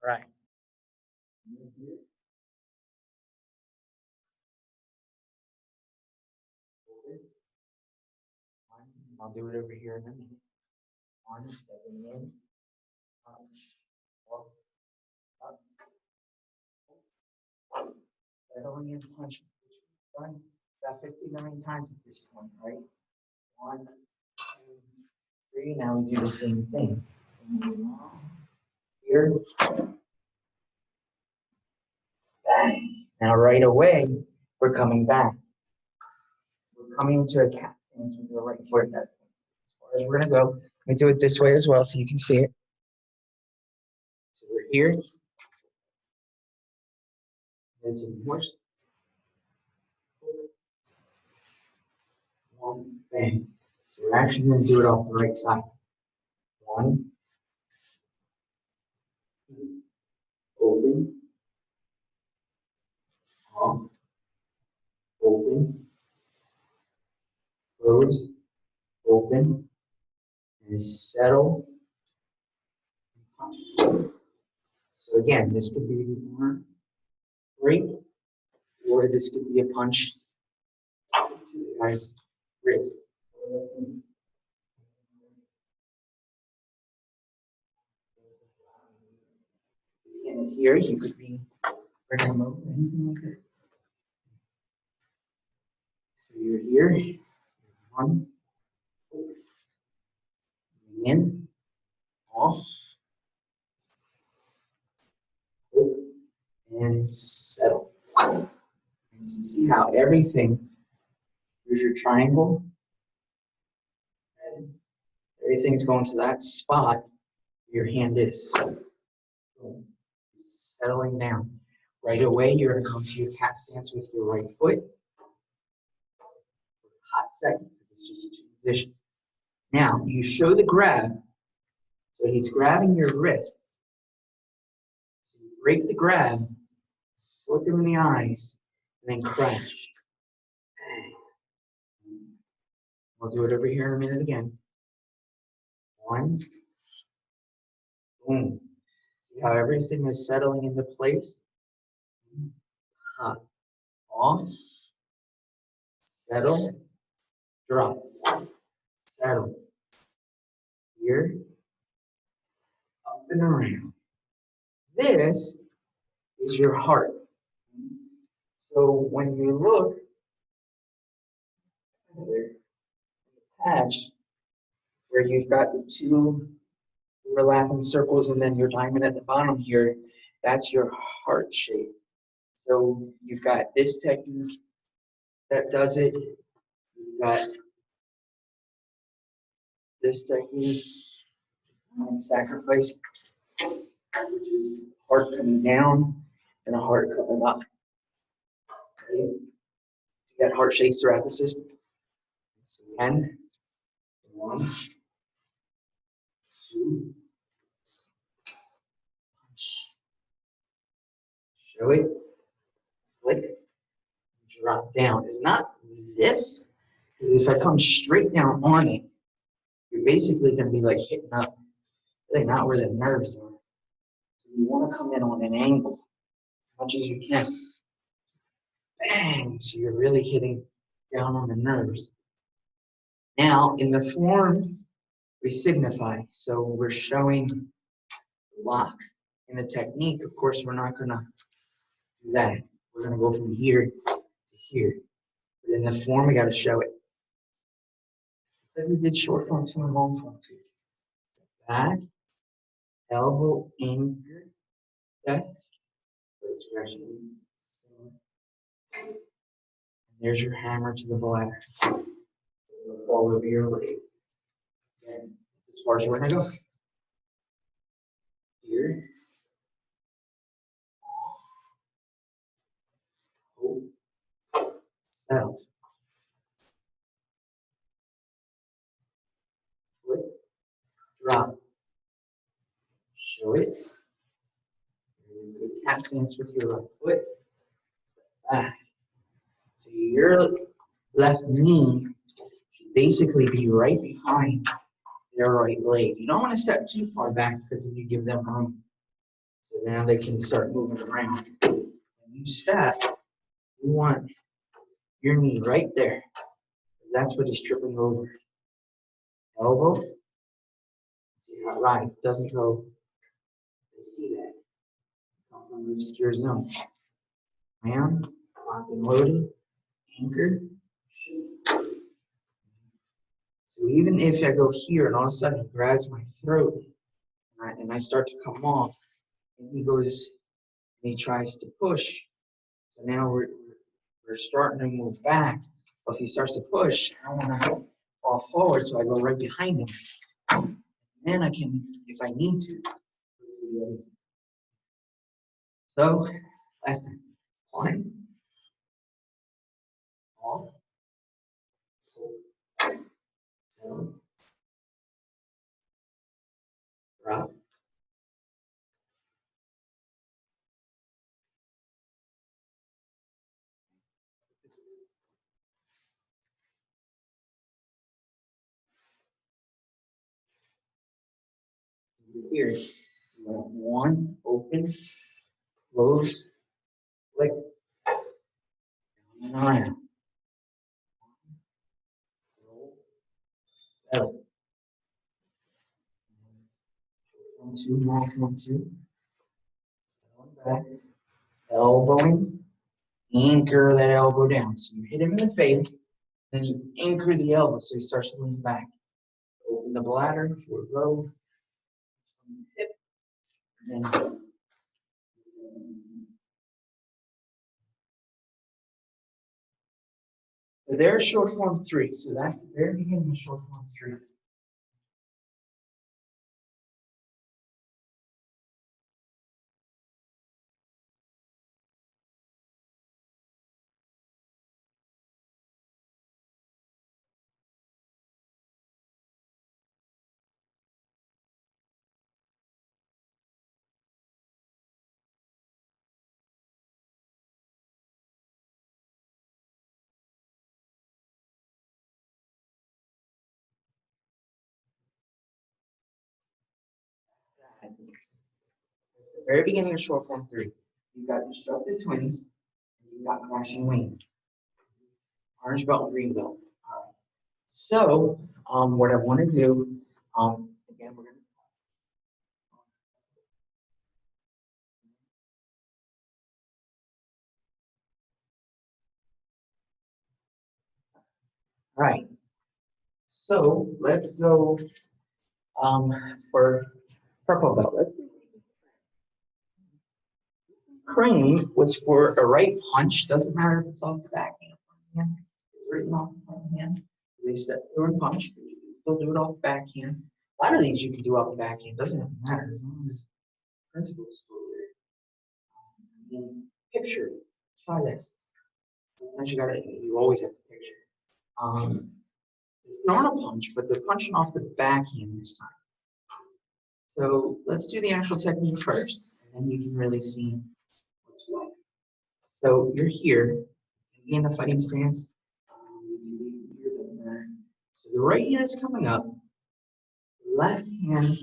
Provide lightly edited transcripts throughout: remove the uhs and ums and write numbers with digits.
Right. I'll do it over here in a minute. One, stepping in, punch, up, up, settling in, punch. Done about 50 million times at this point, right? 1, 2, 3. Now we do the same thing. Here. Bang. Now right away, we're coming back. We're coming into a cat stance with the right foot. As far as we're gonna go, let me do it this way as well so you can see it. So we're here. It's a horse. One, bang. So we're actually gonna do it off the right side. 1, 2, open, off, open, close, open, and settle. So again, this could be the arm break, or this could be a punch to the guy's ribs. And here you could be bringing them over, anything like that. So you're here, 1, in, off, and settle. And so you see how everything, here's your triangle, and everything's going to that spot where your hand is. Settling down. Right away, you're going to come to your cat stance with your right foot. Hot second, because it's just a transition. Now, you show the grab, so he's grabbing your wrists. So you break the grab, look him in the eyes, and then crash. We'll do it over here in a minute again. 1, boom. See how everything is settling into place? Hot, off, settle, drop, settle. Here, up and around. This is your heart. So when you look at the patch where you've got the 2 overlapping circles and then your diamond at the bottom here, that's your heart shape. So you've got this technique that does it. You've got this technique, sacrifice, which is heart coming down and a heart coming up. Okay. You got heart shapes throughout the system. So 10, 1, 2, show it, flick, drop down. It's not this, because if I come straight down on it, you're basically going to be like hitting up, really not where the nerves are. You want to come in on an angle as much as you can. Bang! So you're really hitting down on the nerves. Now, in the form, we signify. So we're showing lock. In the technique, of course, we're not going to do that. We're going to go from here to here. But in the form, we got to show it. So we did short form 2 and long form 2. Back, elbow, anchor, death. And there's your hammer to the bladder. All over your leg. And as far as we're going to go. Here. Hold. Settle. Flip. Drop. Show it. Good cat stance with your left foot. Back. So your left knee should basically be right behind their right leg. You don't want to step too far back because then you give them room. So now they can start moving around. When you step, you want your knee right there. That's what he's tripping over. Elbow. See how it rides. It doesn't go. You see that. Come from the obscure zone. Land, locked and loaded, anchor. So even if I go here and all of a sudden he grabs my throat and I start to come off, and he goes and he tries to push. So now we're starting to move back. But if he starts to push, I don't want to fall forward, so I go right behind him. And then I can, if I need to. So last time, climb, off, so drop. Here, one, open, close, click, and around. Roll, settle. 1, 2, long 1, 2. Settling back, elbowing, anchor that elbow down. So you hit him in the face, then you anchor the elbow so he starts to lean back. Open the bladder, forward row, hip, and then so there's short form 3. So that's the very beginning of short form 3. It's the very beginning of short form 3. You've got disrupted twins, and you've got crashing wings. Orange belt, green belt. All right. So, what I want to do, again, we're going to. All right. So let's go for purple belt. Let's crane was for a right punch. Doesn't matter if it's off the backhand or front hand. It's written off the front hand. They step through and punch. But you can still do it off the backhand. A lot of these you can do off the backhand. Doesn't really matter as long as the principle is still there. Picture. Try this. Sometimes you always have to picture. Not a punch, but they're punching off the backhand this time. So let's do the actual technique first, and then you can really see what's what. So you're here, in the fighting stance. Here doesn't matter. So the right hand is coming up, the left hand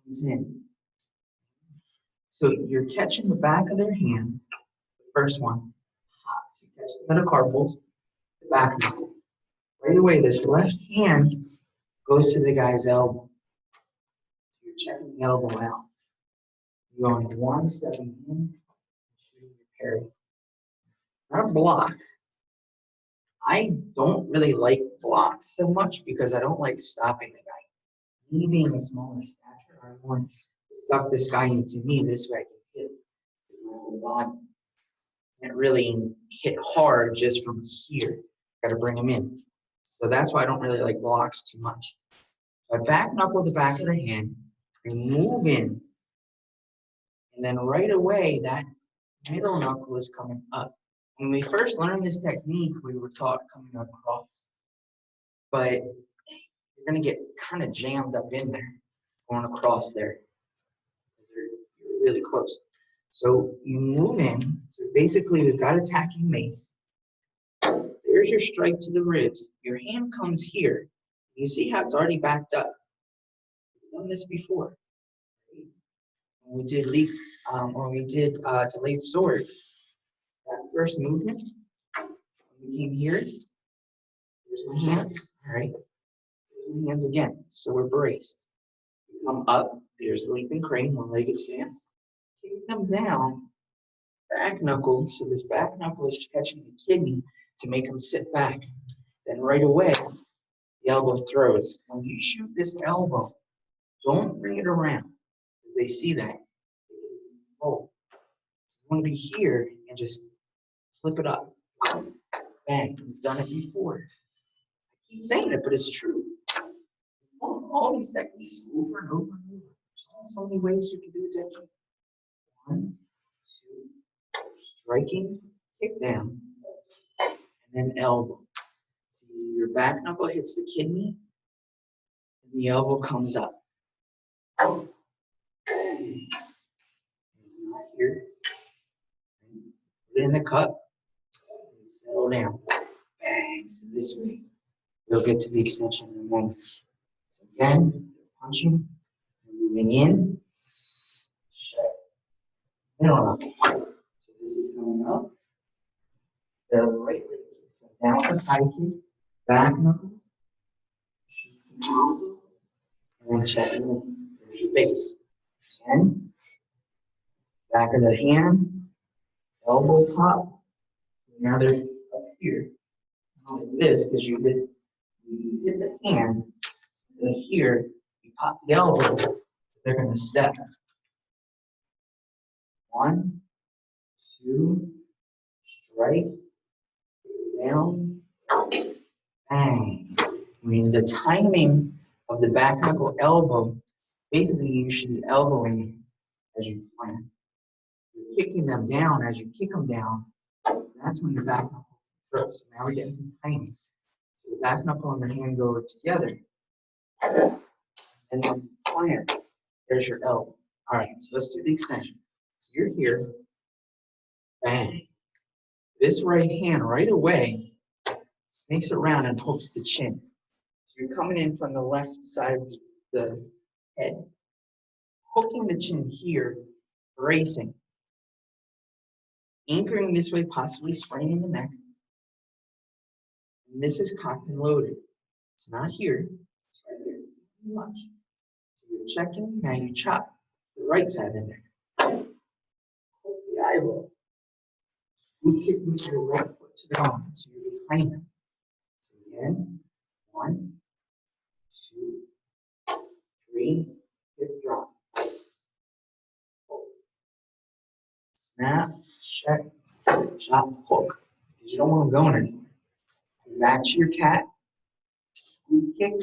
comes in. So you're catching the back of their hand, the first one. So you catch the metacarpals, the back knuckle. Right away, this left hand goes to the guy's elbow. So you're checking the elbow out. You're going one, stepping in, shooting your parry. Not block. I don't really like blocks so much because I don't like stopping the guy. Me being a smaller stature, I want to stuff this guy into me this way I can hit with my whole body. Can't really hit hard just from here. Got to bring him in. So that's why I don't really like blocks too much. I back knuckle the back of the hand and move in. And then right away, that middle knuckle is coming up. When we first learned this technique, we were taught coming across. But you're going to get kind of jammed up in there, going across there. You're really close. So you move in. So basically, we've got attacking mace. There's your strike to the ribs. Your hand comes here. You see how it's already backed up. We've done this before. When we did delayed sword, that first movement, when we came here, here's my hands, all right? Here's my hands again, so we're braced. We come up, there's leaping crane, one-legged stance. Kick them down, back knuckle, so this back knuckle is catching the kidney to make them sit back. Then right away, the elbow throws. When you shoot this elbow, don't bring it around, because they see that. Oh, you want to be here and just flip it up. Bang, you've done it before. I keep saying it, but it's true. All these techniques over and over and over. There's so many ways you can do a technique. 1, 2, striking, kick down, and then elbow. See, your back knuckle hits the kidney, and the elbow comes up. It's not here. Put it in the cup, and settle down. Bang, so this way. We'll get to the extension in a moment. So again, punching, moving in, shut, middle up. So this is coming up. The right leg kicks down the side kick, back knuckle, and then check in. There's your base. Again, back of the hand, elbow pop. Now they're up here. Not like this, because you hit the hand, and here, you pop the elbow, they're going to step. 1, 2, strike, down, bang. I mean, the timing of the back knuckle elbow, basically you should be elbowing as you plan. You're kicking them down as you kick them down. That's when the back knuckle throws. So now we're getting some timing. So the back knuckle and the hand go together. And then plant. There's your elbow. All right, so let's do the extension. So you're here. Bang. This right hand right away snakes around and hooks the chin. So you're coming in from the left side of the head. Hooking the chin here, bracing. Anchoring this way, possibly spraining the neck. And this is cocked and loaded. It's not here, it's right here. Too much. So you're checking, now you chop the right side of the neck. Hook the eyeball. Scoop kick with your right foot to the ground, so you're behind them. So again, 1, 2, 3, hip drop. Snap, check, chop, hook. Because you don't want them going anywhere. Back to your cat. Scoop kick.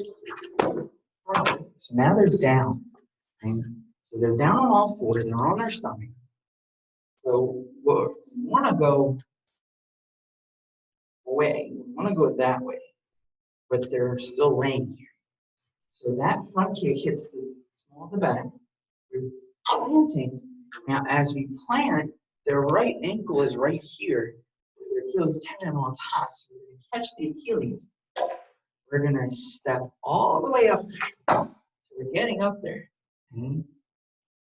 So now they're down. Okay? So they're down on all fours, they're on their stomach. So we want to go away. We want to go that way, but they're still laying here. So that front kick hits the small of the back. We're planting. Now, as we plant, their right ankle is right here, with their Achilles tendon on top. So we're going to catch the Achilles. We're going to step all the way up there. So we're getting up there. Okay?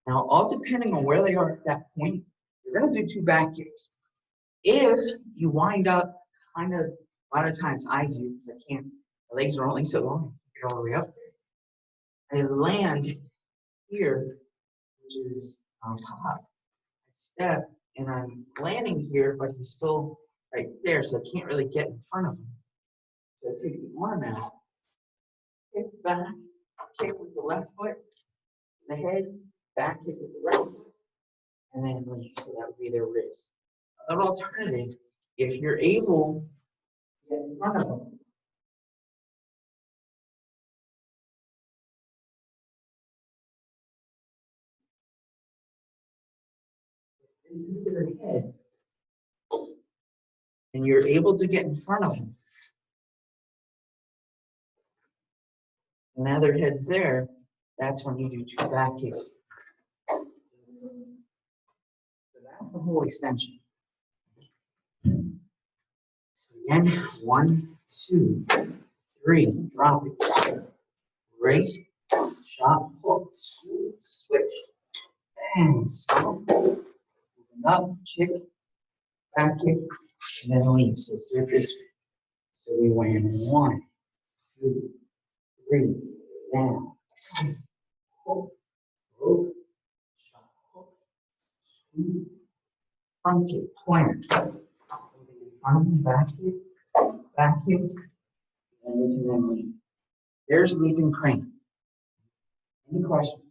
Now, all depending on where they are at that point, you're going to do 2 back kicks. If you wind up kind of, a lot of times I do, because I can't, my legs are only so long, I get all the way up there. I land here, which is on top. I step, and I'm landing here, but he's still right there, so I can't really get in front of him. So I take the arm out, kick back, kick with the left foot, the head, back kick with the right foot, and then leave. So that would be their wrist. Another alternative, if you're able to get in front of them, this is their head, and you're able to get in front of them. And now their head's there, that's when you do 2 back kicks. So that's the whole extension. So again, 1, 2, 3, drop it. Right, chop, hook, switch, and stop, moving up, kick, back kick, and then leave. So let's do it this way. So we went 1, 2, 3, down, hook, hook, shot, hook, sweep, front kick, plant, front, back kick, and we can then leave. There's leaping crane. Any questions?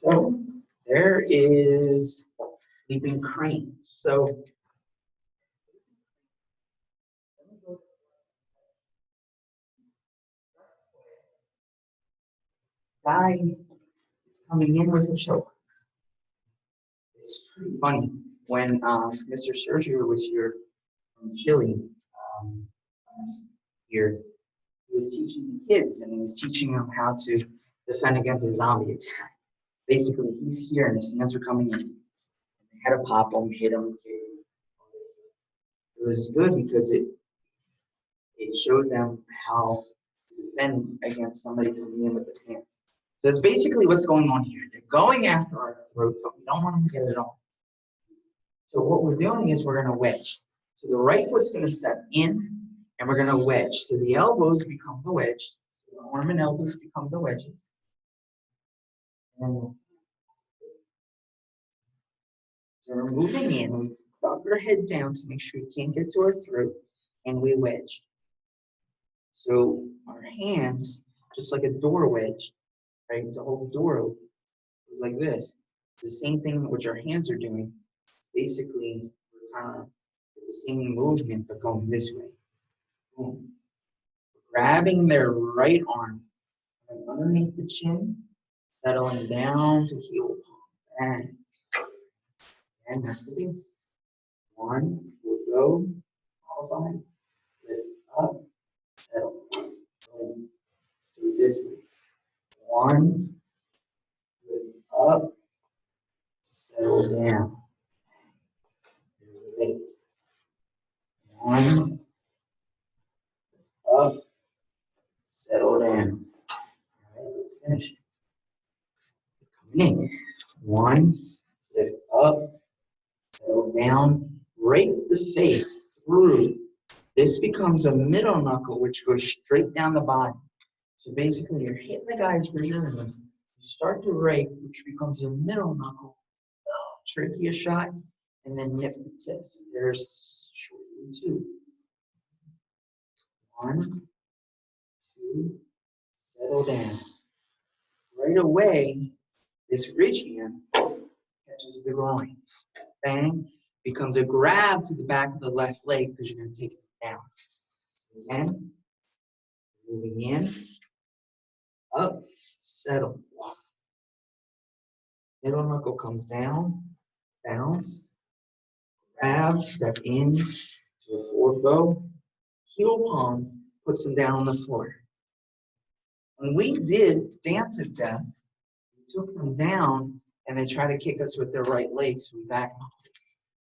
So there is leaping crane. So guy is coming in with a choke. It's pretty funny when Mr. Sergio was here from Chile last year. He was teaching the kids and he was teaching them how to defend against a zombie attack. Basically, he's here and his hands are coming in. They had to pop him, hit him, kick him. It was good because it showed them how to defend against somebody coming in with the hands. So it's basically what's going on here. They're going after our throat, but we don't want them to get it on. So what we're doing is we're going to wedge. So the right foot's going to step in, and we're going to wedge. So the elbows become the wedge. So the arm and elbows become the wedges. And so we're moving in. We duck our head down to make sure you can't get to our throat, and we wedge. So our hands, just like a door wedge, right? The whole door goes like this. It's the same thing which our hands are doing. Basically, it's the same movement, but going this way. Boom. Grabbing their right arm underneath the chin, settling down to heel palm. And that's the base. 1, we'll go, qualify, lift up, settle. Boom. Do this way. 1, lift up, settle down. There's the base. 1, up, settle down. All right, let's finish. Coming in. 1, lift up, settle down, break the face through. This becomes a middle knuckle, which goes straight down the body. So basically, you're hitting the guy's rear, you start to rake, which becomes a middle knuckle, trachea shot, and then nip the tips. There's shortly 2. 1, 2, settle down. Right away, this ridge hand catches the groin. Bang, becomes a grab to the back of the left leg because you're going to take it down. So again, moving in, up, settle. Middle knuckle comes down, bounce, grab, step in to a forward bow. Heel palm puts them down on the floor. When we did Dance of Death, we took them down and they try to kick us with their right leg, so we back them.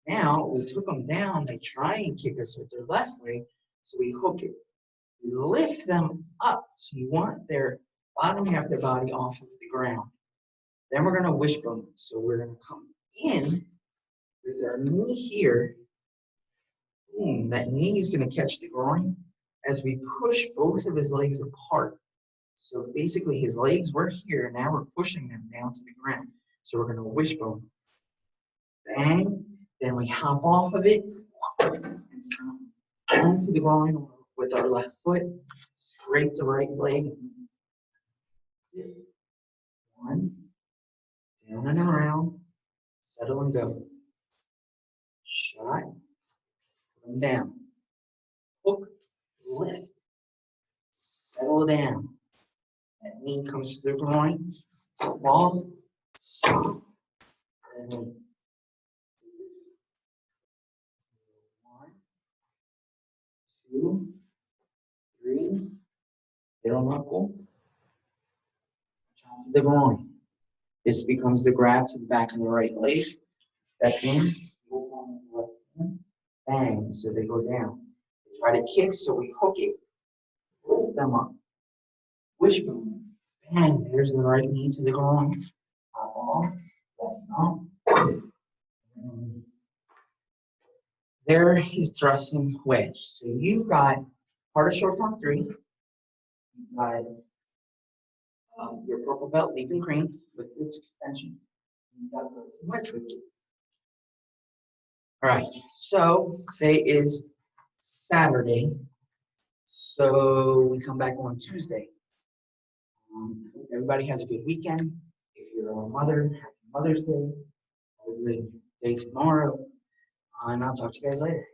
Now we took them down, they try and kick us with their left leg, so we hook it. We lift them up, so you want their bottom half of their body off of the ground. Then we're going to wishbone them. So we're going to come in with our knee here. Boom, that knee is going to catch the groin as we push both of his legs apart. So basically his legs were here, and now we're pushing them down to the ground. So we're going to wishbone. Bang, then we hop off of it and stop down to the groin with our left foot. Scrape the right leg. 1, down and around, settle and go. Shot, come down. hook, lift, settle down. That knee comes to the groin, ball, stop, and then 1, 2, 3, middle knuckle, chop to the groin. This becomes the grab to the back of the right leg. Step in, move on the left hand, bang, so they go down. They try to kick, so we hook it, lift them up. Wishbone, bang, there's the right knee to the groin. Top off, left up. There is thrusting wedge. So you've got part of short form 3. You've got your purple belt leaping cream with this extension. You've got thrusting wedge with this. All right, so today is Saturday. So we come back on Tuesday. Hope everybody has a good weekend. If you're a mother, happy Mother's Day. Have a good day tomorrow. And I'll talk to you guys later.